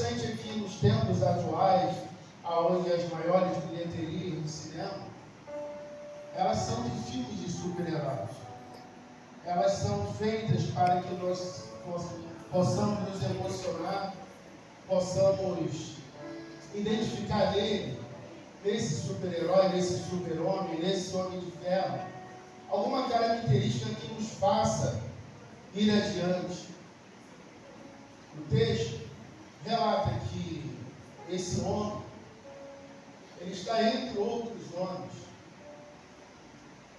interessante é que nos tempos atuais, onde as maiores bilheterias de cinema, elas são de filmes de super-heróis. Elas são feitas para que nós possamos nos emocionar, possamos identificar nele, nesse super-herói, nesse super-homem, nesse homem de ferro, alguma característica que nos faça ir adiante. O texto relata que esse homem, ele está entre outros homens,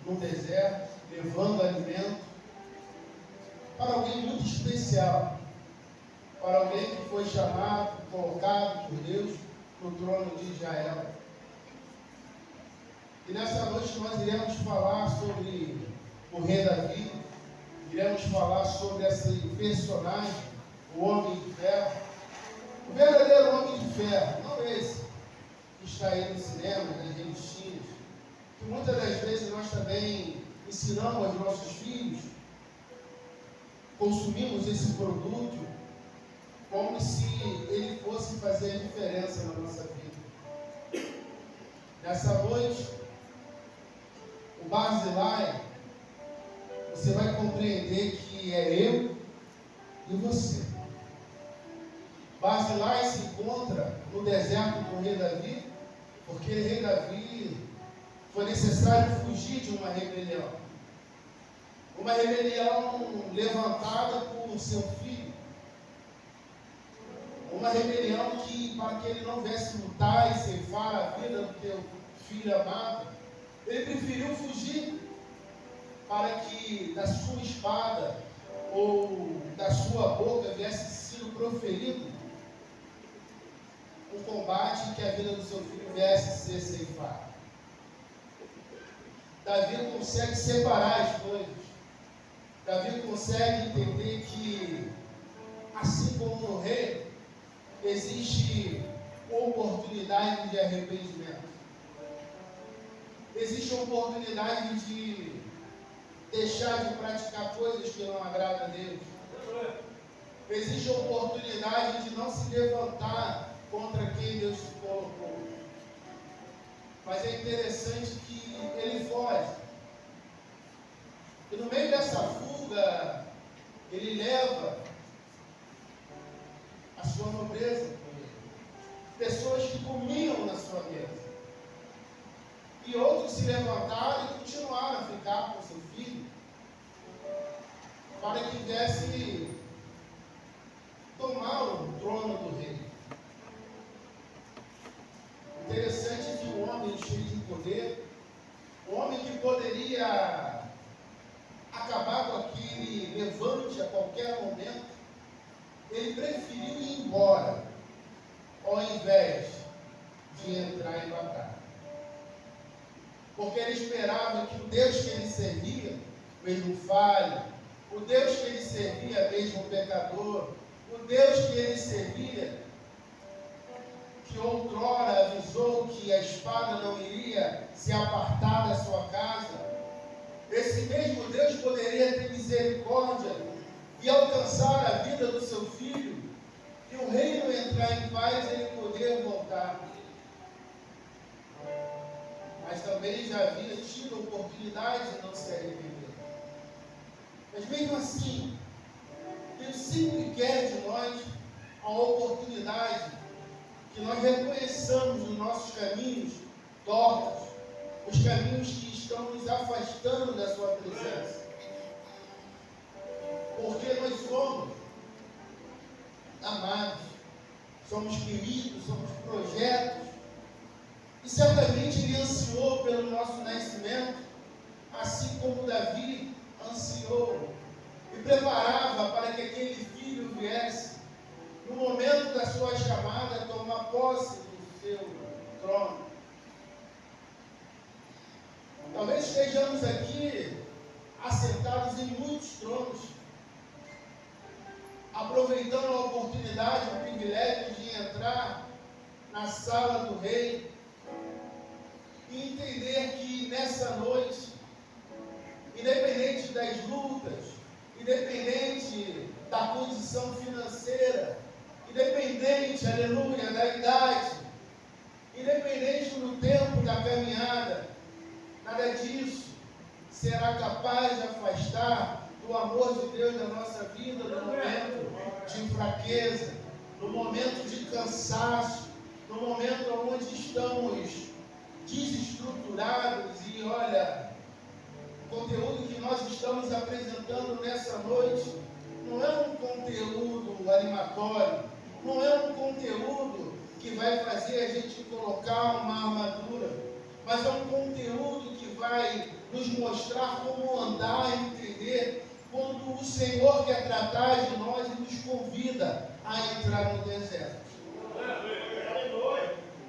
no deserto, levando alimento para alguém muito especial, para alguém que foi chamado, colocado por Deus no trono de Israel. E nessa noite nós iremos falar sobre o rei Davi, iremos falar sobre esse personagem, o homem de ferro, o verdadeiro homem de ferro, não esse que está aí no cinema, nas revistinhas, que muitas das vezes nós também ensinamos aos nossos filhos, consumimos esse produto como se ele fosse fazer a diferença na nossa vida. Nessa noite, o Barzillai, você vai compreender que é eu e você. Barzillai se encontra no deserto com o rei Davi, porque o rei Davi foi necessário fugir de uma rebelião. Uma rebelião levantada por seu filho. Uma rebelião que, para que ele não viesse lutar e ceifar a vida do teu filho amado, ele preferiu fugir para que da sua espada ou da sua boca viesse sido proferido um combate em que a vida do seu filho viesse ser ceifada. Davi consegue separar as coisas. Davi consegue entender que, assim como no rei, existe oportunidade de arrependimento. Existe oportunidade de deixar de praticar coisas que não agradam a Deus. Existe oportunidade de não se levantar contra quem Deus se colocou. Mas é interessante que ele foge. E no meio dessa fuga, ele leva a sua nobreza com ele. Pessoas que comiam na sua mesa. E outros se levantaram e continuaram a ficar com seu filho, para que viesse tomar o trono do rei. Interessante é que um homem cheio de poder, um homem que poderia acabar com aquele levante a qualquer momento, ele preferiu ir embora, ao invés de entrar em batalha. Porque ele esperava que o Deus que ele servia, mesmo falho, o Deus que ele servia, mesmo pecador, o Deus que ele servia, que outrora avisou que a espada não iria se apartar da sua casa, esse mesmo Deus poderia ter misericórdia e alcançar a vida do seu filho, e o reino entrar em paz, ele poder voltar. Mas também já havia tido a oportunidade de não se arrepender. Mas mesmo assim, Deus sempre quer de nós a oportunidade que nós reconheçamos os nossos caminhos tortos, os caminhos que estão nos afastando da sua presença. Porque nós somos amados, somos queridos, somos projetos. E certamente ele ansiou pelo nosso nascimento, assim como Davi ansiou e preparava para que aquele filho viesse, no momento da sua chamada, tomar posse do seu trono. Talvez estejamos aqui assentados em muitos tronos, aproveitando a oportunidade, o privilégio de entrar na sala do rei e entender que nessa noite, independente das lutas, independente da condição financeira, independente, aleluia, da idade, independente do tempo da caminhada, nada disso será capaz de afastar do amor de Deus da nossa vida no momento de fraqueza, no momento de cansaço, no momento onde estamos desestruturados. E olha, o conteúdo que nós estamos apresentando nessa noite não é um conteúdo animatório, não é um conteúdo que vai fazer a gente colocar uma armadura, mas é um conteúdo que vai nos mostrar como andar e entender quando o Senhor quer tratar de nós e nos convida a entrar no deserto.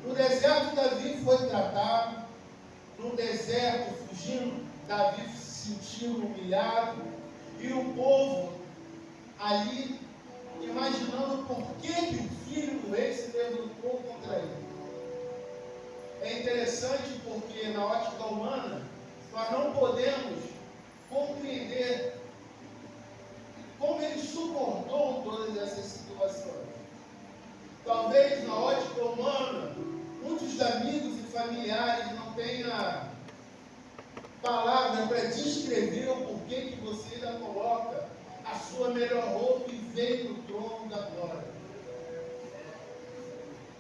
No deserto, Davi foi tratado. No deserto, fugindo, Davi se sentiu humilhado. E o povo ali, imaginando por que o filho do rei se levantou contra ele. É interessante porque, na ótica humana, nós não podemos compreender como ele suportou todas essas situações. Talvez, na ótica humana, muitos amigos e familiares não tenham palavras para descrever o porquê que você ainda coloca a sua melhor roupa e vem no trono da glória.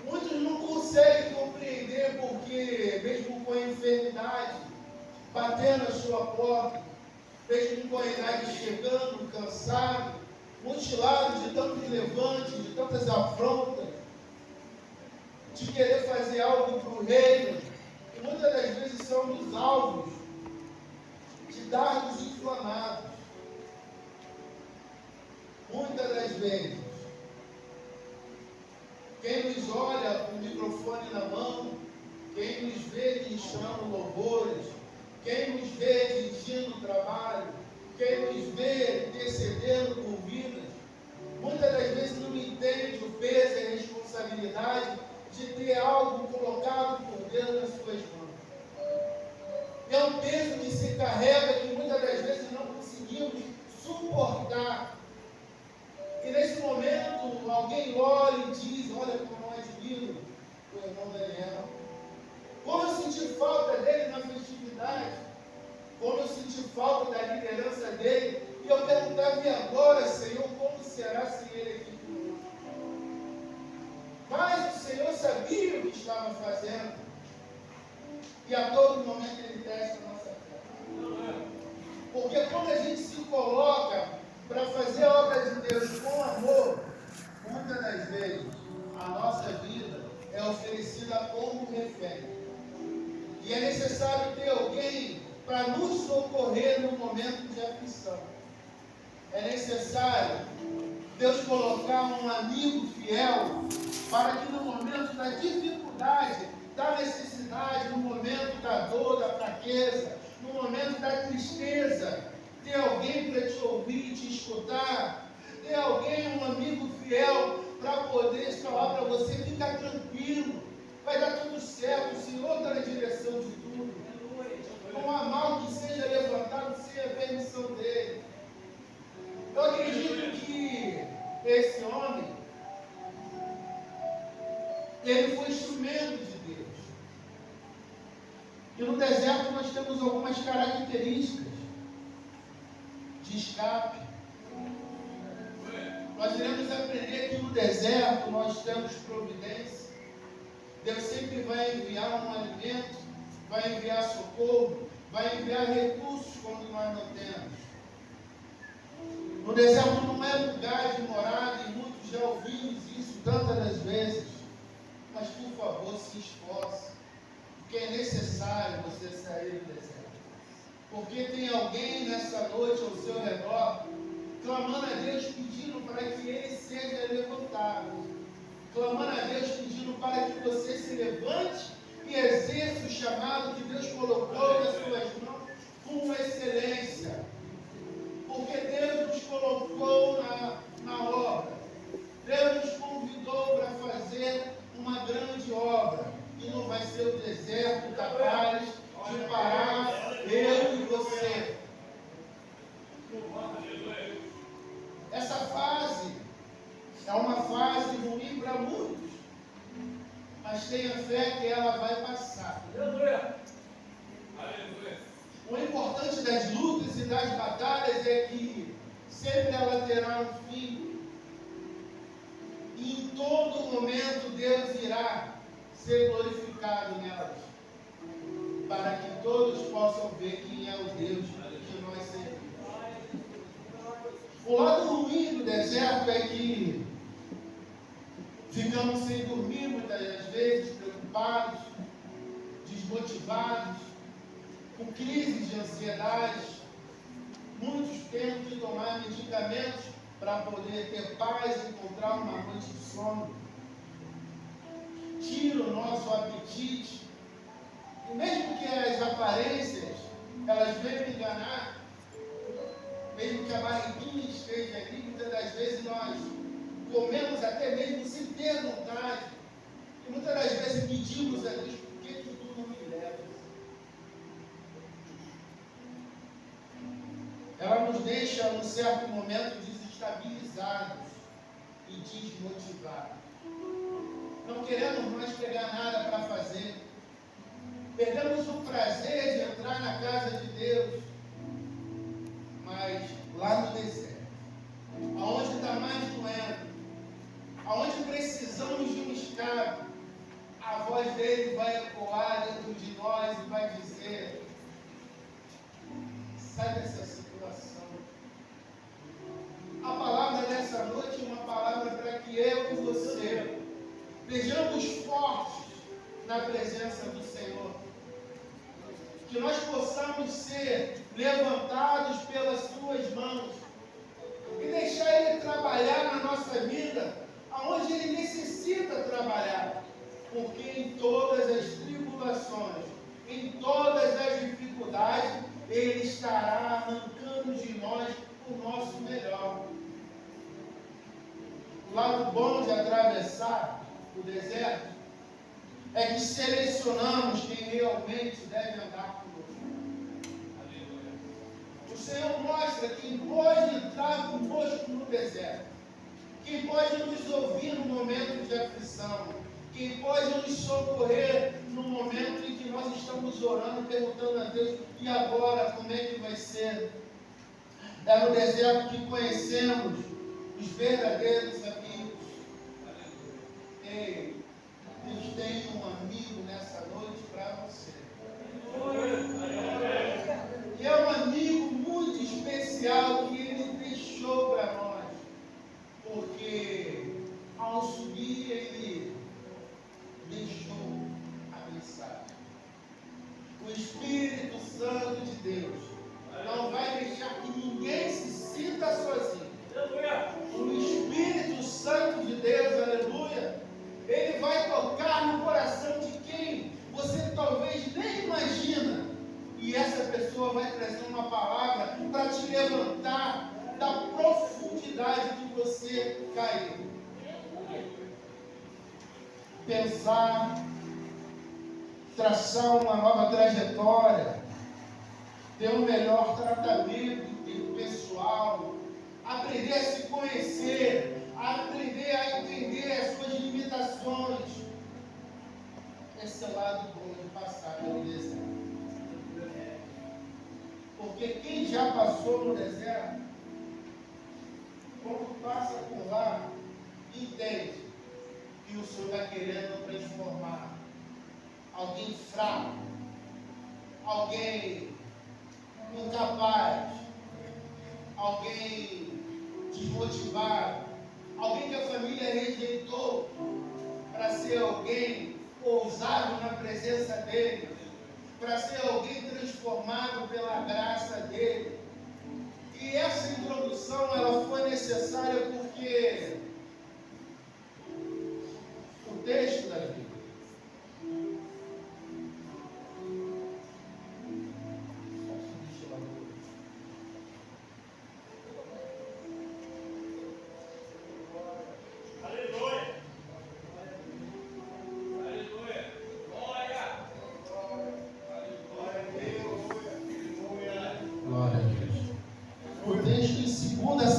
Muitos não conseguem compreender porque, mesmo com a enfermidade batendo a sua porta, mesmo com a idade chegando, cansado, mutilado de tantos levantes, de tantas afrontas, de querer fazer algo para o reino, e muitas das vezes são dos alvos de dardos inflamados. Muitas das vezes, quem nos olha com o microfone na mão, quem nos vê ministrando louvores, quem nos vê dirigindo o trabalho, quem nos vê intercedendo por vidas, muitas das vezes não entende o peso e a responsabilidade de ter algo colocado por Deus nas suas mãos. É um peso que se carrega que muitas das vezes não conseguimos suportar. E nesse momento alguém olha e diz: olha como eu admiro o irmão Daniel. Como eu senti falta dele na festividade. Como eu senti falta da liderança dele. E eu perguntava: e agora, Senhor, como será sem ele aqui conosco? Mas o Senhor sabia o que estava fazendo. E a todo momento ele testa a nossa fé. Porque quando a gente se coloca para fazer a obra de Deus com amor, muitas das vezes a nossa vida é oferecida como refém. E é necessário ter alguém para nos socorrer no momento de aflição. É necessário Deus colocar um amigo fiel para que no momento da dificuldade, da necessidade, no momento da dor, da fraqueza, no momento da tristeza, ter alguém para te ouvir e te escutar, ter alguém, um amigo fiel para poder falar para você: fica tranquilo, vai dar tudo certo, o Senhor está na direção de tudo. Não há mal que seja levantado sem a permissão dele. Eu acredito que esse homem, ele foi instrumento de Deus. E no deserto nós temos algumas características de escape. Nós iremos aprender que no deserto nós temos providência. Deus sempre vai enviar um alimento, vai enviar socorro, vai enviar recursos quando nós não temos. No deserto não é lugar de morada, e muitos já ouvimos isso tantas das vezes. Mas por favor, se esforce, porque é necessário você sair do deserto. Porque tem alguém nessa noite ao seu redor, clamando a Deus, pedindo para que ele seja levantado. Clamando a Deus, pedindo para que você se levante e exerça o chamado que Deus colocou nas suas mãos com excelência. Porque Deus nos colocou na obra. Deus nos convidou para fazer uma grande obra. E não vai ser o deserto capaz de parar eu e você. Essa fase é uma fase ruim mas tenha fé que ela vai passar. Aleluia. O importante das lutas e das batalhas é que sempre ela terá um fim. E em todo momento Deus irá ser glorificado nelas, para que todos possam ver quem é o Deus que nós servimos. O lado ruim do deserto é que ficamos sem dormir muitas das vezes, preocupados, desmotivados, com crises de ansiedade. Muitos têm que tomar medicamentos para poder ter paz e encontrar uma noite de sono. Tira o nosso apetite. E mesmo que as aparências, elas venham enganar, mesmo que a barriguinha esteja ali, muitas das vezes nós comemos até mesmo sem ter vontade. E muitas das vezes pedimos a Deus, por que tu não me levas? Ela nos deixa, num certo momento, desestabilizados e desmotivados. Não queremos mais pegar nada para fazer. Perdemos o prazer de entrar na casa de Deus. Mas lá no deserto, aonde está mais doendo, aonde precisamos de um escape, a voz dele vai ecoar dentro de nós e vai dizer: sai dessa situação. A palavra dessa noite é uma palavra para que eu e você sejamos fortes na presença do Senhor. Que nós possamos ser levantados pelas suas mãos e deixar Ele trabalhar na nossa vida aonde Ele necessita trabalhar, porque em todas as tribulações, em todas as dificuldades, Ele estará arrancando de nós o nosso melhor. O lado bom de atravessar o deserto é que selecionamos quem realmente deve andar conosco. O Senhor mostra quem pode entrar conosco no deserto, quem pode nos ouvir no momento de aflição, quem pode nos socorrer no momento em que nós estamos orando, perguntando a Deus: e agora, como é que vai ser? É no deserto que conhecemos os verdadeiros amigos. Ei, Deus tem um amigo nessa noite para você. E é um amigo muito especial que Ele deixou para nós. Porque ao subir Ele deixou a mensagem. O Espírito Santo de Deus não vai deixar que ninguém se sinta sozinho. O Espírito Santo de Deus, aleluia, Ele vai tocar no coração de quem você talvez nem imagina. E essa pessoa vai trazer uma palavra para te levantar da profundidade que você caiu. Pensar, traçar uma nova trajetória, ter um melhor tratamento pessoal, aprender a se conhecer, aprender a entender as suas limitações. Esse é o lado bom de passar pelo deserto. Porque quem já passou no deserto, quando passa por lá, entende que o Senhor está querendo transformar alguém fraco, alguém incapaz, alguém desmotivado, alguém que a família rejeitou, para ser alguém ousado na presença dele, para ser alguém transformado pela graça dele. E essa introdução ela foi necessária porque o texto da Bíblia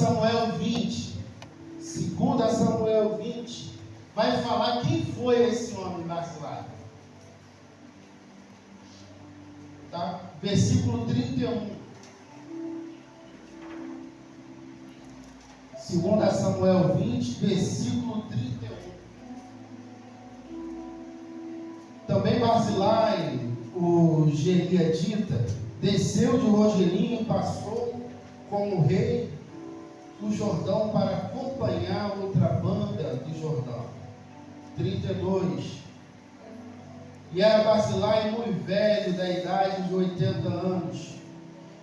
Samuel 20, falar quem foi esse homem Barzilai. Tá? Versículo 31. 2 Samuel 20, versículo 31. Também Barzilai, o Gileadita, desceu de Rogelim e passou com o rei do Jordão para acompanhar outra banda do Jordão. 32. E era Barzilai muito velho, da idade de 80 anos.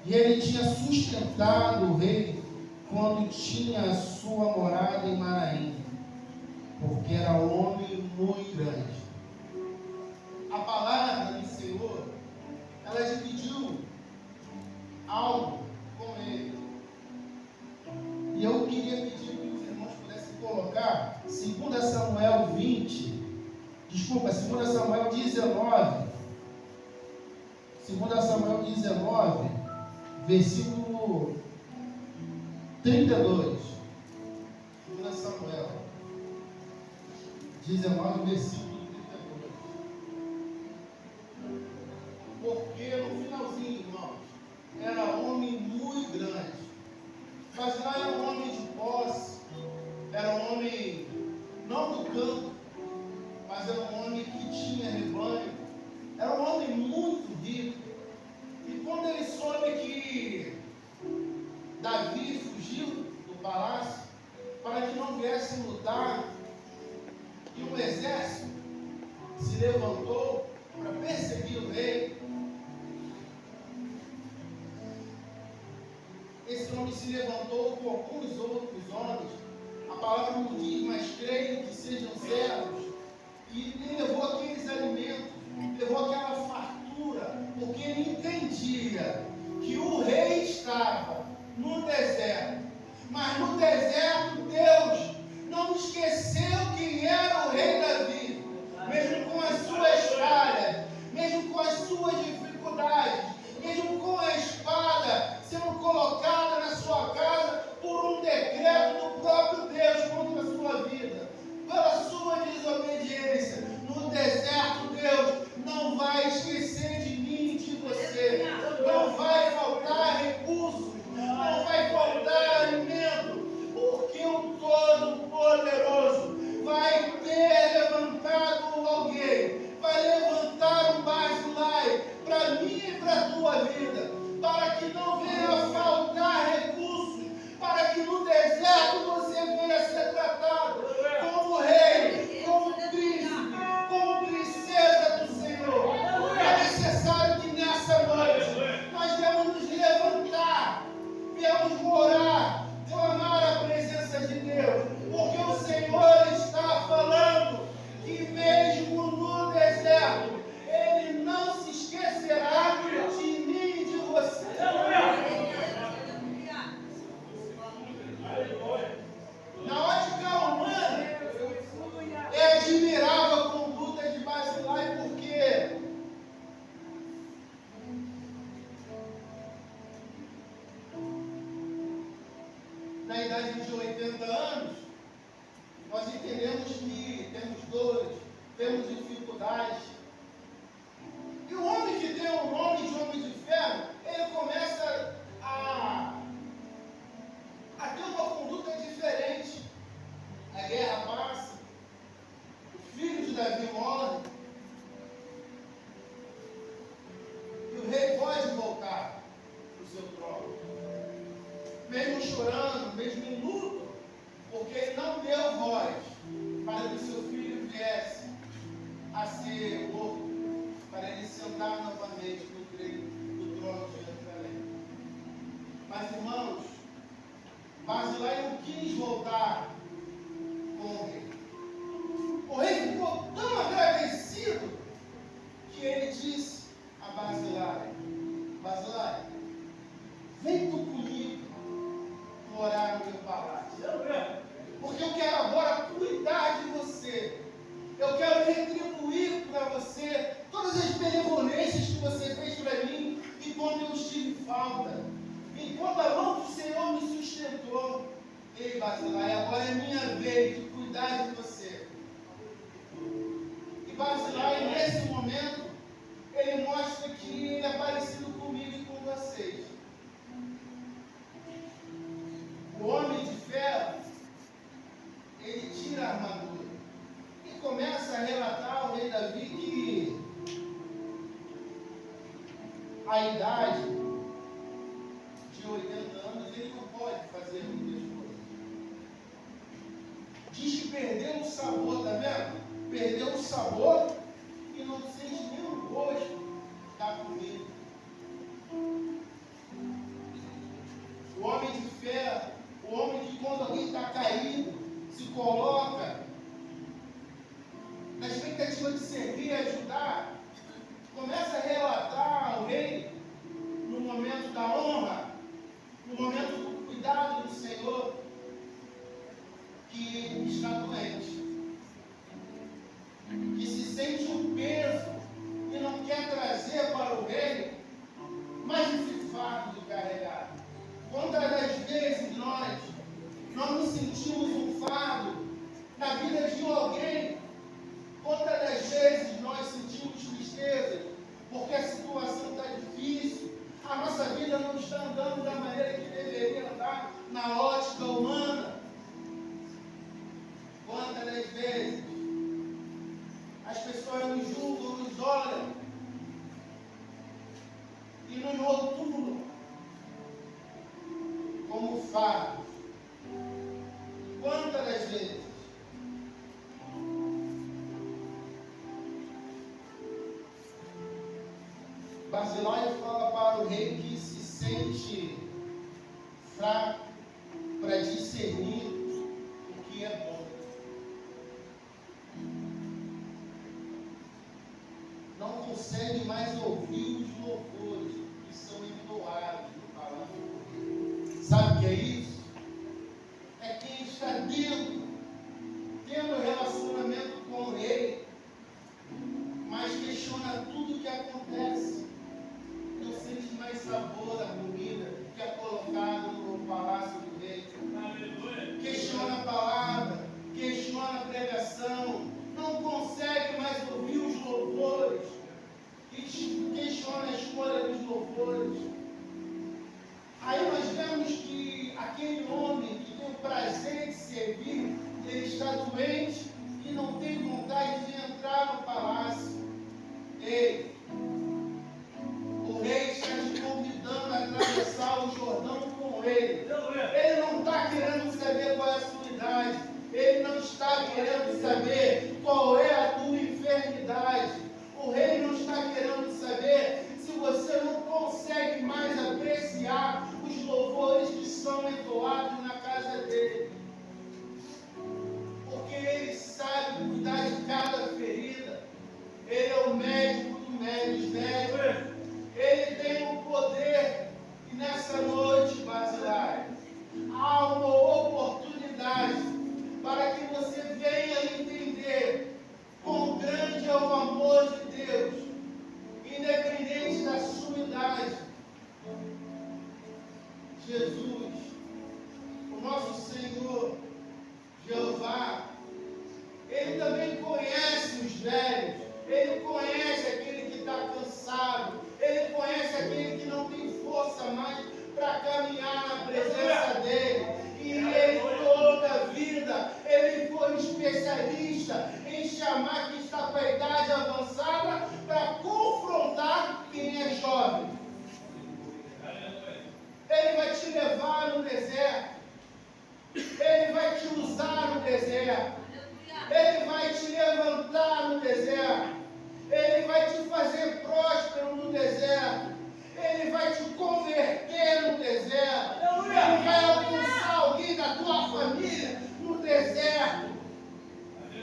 E ele tinha sustentado o rei quando tinha a sua morada em Maraim, porque era um homem muito grande. A palavra do Senhor, ela dividiu algo com ele. E eu queria pedir que os irmãos pudessem colocar 2 Samuel 20, desculpa, 2 Samuel 19, 2 Samuel 19, versículo 32. 2 Samuel 19, versículo 32. Porque no finalzinho, irmãos, era homem muito grande. Mas lá era um homem de posse, era um homem não do campo, mas era um homem que tinha rebanho, era um homem muito rico. E quando ele soube que Davi fugiu do palácio para que não viesse lutar, e um exército se levantou para perseguir o rei, esse homem se levantou com alguns outros homens, a palavra não diz, mas creio que sejam servos, e levou aqueles alimentos, levou aquela fartura, porque ele entendia que o rei estava no deserto, mas no deserto Deus não esqueceu quem era o rei Davi, mesmo com as suas falhas, mesmo com as suas dificuldades, mesmo com a espada sendo colocada na sua casa por um decreto do próprio Deus contra a sua vida, pela sua desobediência. No deserto, Deus não vai esquecer de mim e de você. Não vai faltar recursos, não vai faltar alimento, porque o Todo-Poderoso vai ter levantado alguém, vai levantar um Barzilai para mim e para a tua vida, para que não venha faltar recursos, para que no deserto você venha ser tratado como rei, como príncipe, como princesa do Senhor. É necessário que nessa noite nós devemos nos levantar, devemos orar, clamar a presença de Deus, porque o Senhor está falando que mesmo no deserto Ele não se esquecerá de mim e de você. Na ótica humana, é admirável a conduta de Barzilai, porque na idade de 80 anos, nós entendemos que temos dores, temos dificuldades. E o homem que tem o nome de homem de ferro, ele começa a ter uma conduta diferente. A guerra passa, o filho de Davi morre, e o rei pode voltar para o seu trono, mesmo chorando, mesmo em luto, porque ele não deu voz para que o seu filho viesse a ser morto, para ele sentar novamente no trono de Jerusalém. Mas, irmãos, Barzilai não quis voltar com o rei. O rei ficou tão agradecido que ele disse a Barzilai: Barzilai, vem tu comigo morar no meu palácio, porque eu quero agora cuidar de você. Eu quero retribuir para você todas as benevolências que você fez para mim enquanto eu estive em falta, enquanto a mão do Senhor me sustentou. Ei, Barzilai, agora é minha vez de cuidar de você. Barzilai, nesse momento, ele mostra que ele é parecido comigo e com vocês. O homem de fé, ele tira a armadura e começa a relatar ao rei Davi que a idade de 80 anos ele não pode fazer muitas coisas. Diz que perdeu o sabor, tá vendo? Perdeu o sabor e não sente nem o gosto da comida. O homem de fé, o homem que quando alguém está caído, se coloca na expectativa de servir e ajudar, começa a relatar ao rei, no momento da honra, no momento do cuidado do Senhor, que ele está doente, que se sente um peso e não quer trazer para o rei mais esse fardo de carregar. Quantas das vezes nós não nos sentimos um fardo na vida de alguém? Quantas das vezes nós sentimos tristeza porque a situação está difícil, a nossa vida não está andando da maneira que deveria andar na ótica humana? Quantas das vezes as pessoas nos julgam, nos olham e nos rotulam como fardos? Quantas das vezes? Barzilai fala para o rei que se sente fraco para discernir o que é bom. Não consegue mais ouvir os louvores que são entoados no palácio. Sabe o que é isso? É quem está dentro, tendo relacionamento com o rei, mas questiona tudo o que acontece. Não sente mais sabor da comida que é colocada no palácio do rei. Questiona a palavra, questiona a pregação, não consegue mais ouvir os louvores e questiona a escolha dos louvores. Aí nós vemos que aquele homem que tem o prazer de servir, ele está doente e não tem vontade de entrar no palácio. Ei, o rei está te convidando a atravessar o Jordão com ele. Ele não está querendo saber qual é a sua idade. Ele não está querendo saber qual é a tua enfermidade. O rei não está querendo saber se você não consegue mais apreciar os louvores que são entoados na casa dele. Porque ele sabe cuidar de cada ferida. Ele é o médico dos médicos. Ele tem o poder. E nessa noite, Barzilai, há uma oportunidade para que você venha entender quão grande é o amor de Deus, independente da sua idade. Jesus, o nosso Senhor, Jeová, Ele também conhece os velhos, Ele conhece aquele que está cansado, Ele conhece aquele que não tem força mais para caminhar na presença dEle. E Ele, toda a vida, Ele foi especialista em chamar quem está com a idade avançada para confrontar quem é jovem. Ele vai te levar no deserto. Ele vai te usar no deserto. Ele vai te levantar no deserto. Ele vai te fazer próspero no deserto. Ele vai te converter no deserto. Ele vai alcançar alguém da tua família no deserto.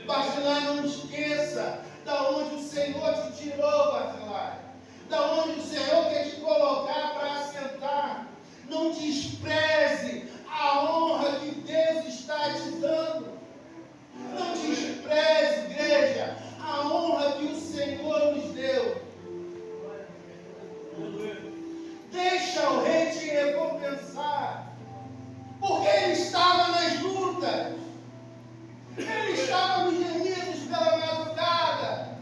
Barzilai, não esqueça da onde o Senhor te tirou, Barzilai. Da onde o Senhor quer te colocar para assentar. Não despreze a honra que Deus está te dando. Não despreze, igreja, a honra que o Senhor nos deu. Deixa o rei te recompensar. Porque ele estava nas lutas. Ele estava nos gemidos pela madrugada.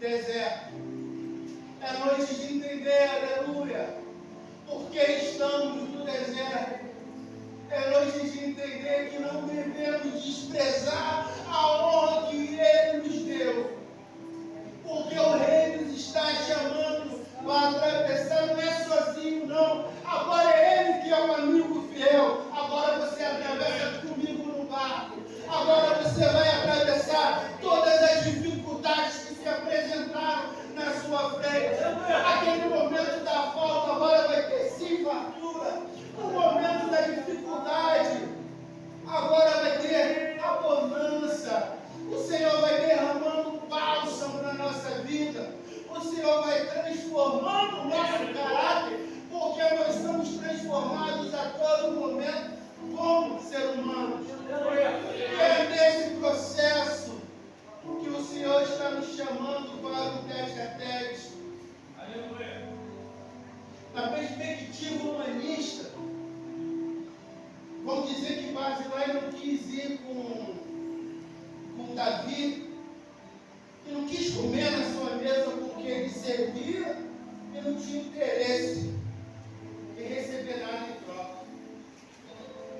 deserto. É noite de entender, aleluia, porque estamos no deserto. É noite de entender que não devemos desprezar a honra que Ele nos deu. Porque o Rei nos está chamando para atravessar, não é sozinho, não. Agora é Ele que é um amigo fiel. Agora você atravessa comigo no barco. Agora você vai atravessar todas as dificuldades que se apresentaram na sua frente. Aquele momento da falta agora vai ter sim fartura. O momento da dificuldade agora vai ter a bonança. O Senhor vai derramando bálsamo na nossa vida. O Senhor vai transformando o nosso caráter, porque nós somos transformados a todo momento como ser humanos. E é nesse processo que o Senhor está nos chamando para o tete-a-tete. Na perspectiva humanista, vamos dizer que Barzilai não quis ir com Davi, e não quis comer na sua mesa porque ele servia e não tinha interesse em receber nada em troca.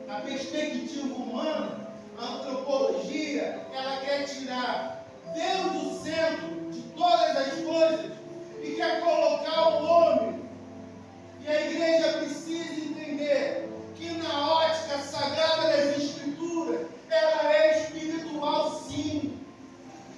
Na perspectiva humana, a antropologia, ela quer tirar Deus do centro de todas as coisas e quer colocar o homem. E a igreja precisa entender que na ótica sagrada das Escrituras, ela é espiritual sim.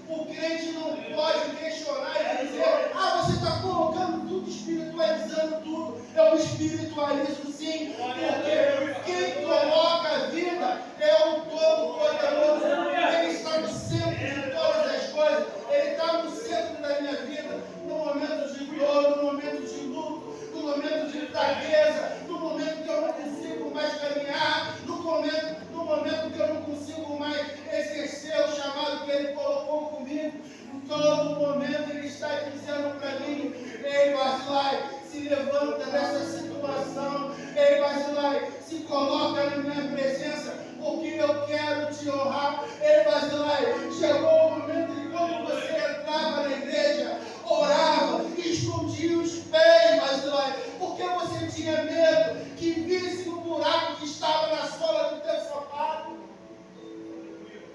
O crente não pode questionar e dizer, você está colocando tudo, espiritualizando tudo. Eu espiritualizo sim, porque quem coloca a vida é o Todo-Poderoso. Ele está no centro de todas as coisas. Ele está no centro da minha vida, no momento de dor, no momento de luto, no momento de fraqueza, no momento que eu não consigo mais caminhar, no momento que eu não consigo mais exercer o chamado que Ele colocou comigo. Em todo momento Ele está dizendo para mim, ei Barzilai, se levanta dessa situação, ei Barzilai, se coloca na minha presença, porque eu quero te honrar. Ei Barzilai, chegou o momento em que quando você entrava na igreja, orava e escondia os pés, Barzilai, porque você tinha medo que visse o buraco que estava na sola do teu sapato.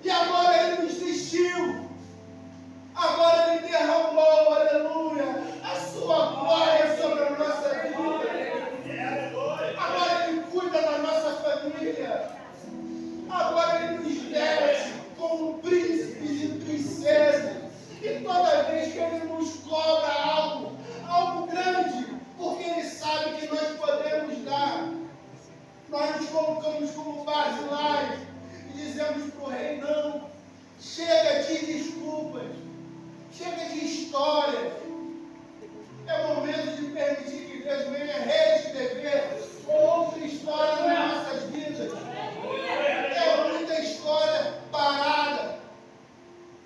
E agora Ele nos vestiu. Agora Ele derramou, aleluia, a sua glória sobre a nossa vida. Agora Ele cuida da nossa família. Agora Ele nos veste como príncipes e princesas. E toda vez que Ele nos cobra algo grande, porque Ele sabe que nós podemos dar, nós nos colocamos como Barzilai e dizemos para o Rei, não, chega de desculpas, chega de histórias. É momento de permitir que Deus venha reescrever outra história nas nossas vidas. É muita história parada.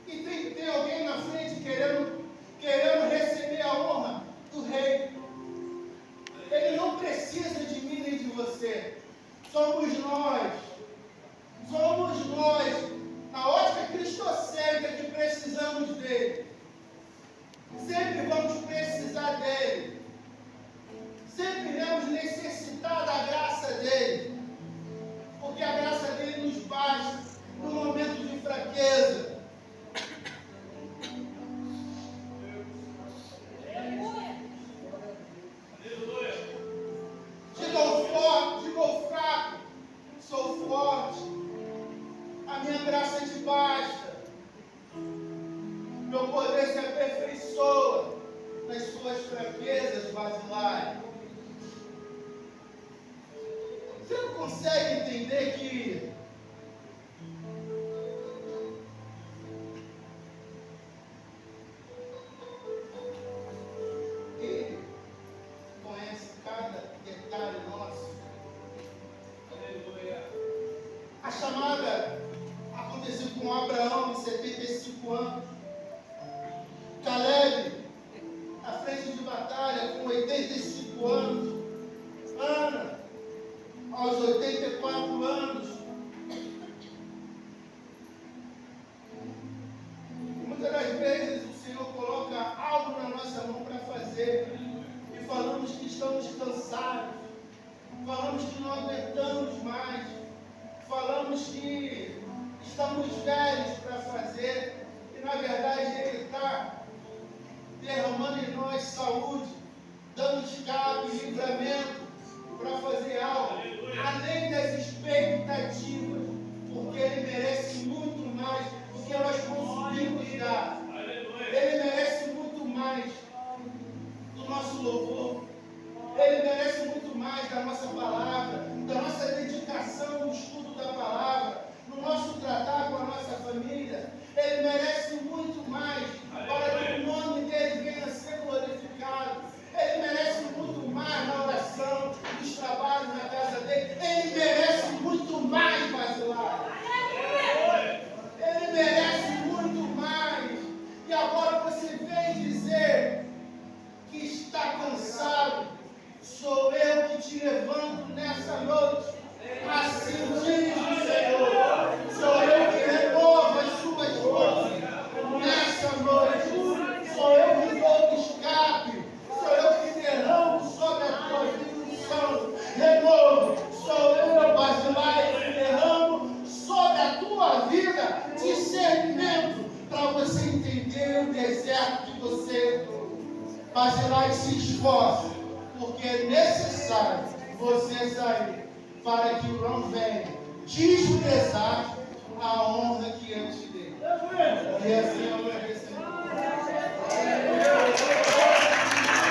E tem que ter alguém na frente querendo receber a honra do Rei. Ele não precisa de mim nem de você. Somos nós, na ótica cristocêntrica, que precisamos dele. Sempre vamos precisar dele. Sempre iremos necessitar da graça dele. Porque a graça dele nos basta no momento de fraqueza. Digo fraco, sou forte. A minha graça te basta. Meu poder se aperfeiçoa nas suas fraquezas, Barzilai. Você não consegue entender que Ele conhece cada detalhe nosso? Aleluia. A chamada aconteceu com Abraão em 75 anos. Caleb, à frente de batalha, com 85 anos. Ana, aos 84 anos. E muitas das vezes o Senhor coloca estamos velhos para fazer, e na verdade Ele está derramando em nós saúde, dando escape e livramento para fazer algo, além das expectativas, porque Ele merece muito mais do que nós conseguimos dar. Ele merece muito mais do nosso louvor. Ele merece muito mais da nossa palavra, da nossa dedicação no estudo da palavra, no nosso tratar com a nossa família. Ele merece muito mais para que o nome dele venha a ser glorificado. Ele merece muito mais na oração, nos trabalhos na casa dele. Ele merece muito mais, Basilar. Ele merece muito mais. E agora você vem dizer que está cansado. Sou eu que te levanto nessa noite. Assim diz o Senhor. Sou eu que renovo as suas forças nessa noite. Sou eu que dou escape. Sou eu que derramo sobre a tua vida unção. Renovo. Sou eu, Basilar, que derramo sobre a tua vida discernimento para você entender o deserto que você entrou. Basilar, se esforce, porque é necessário você sair para que não venha desprezar a honra que eu te dei. E assim eu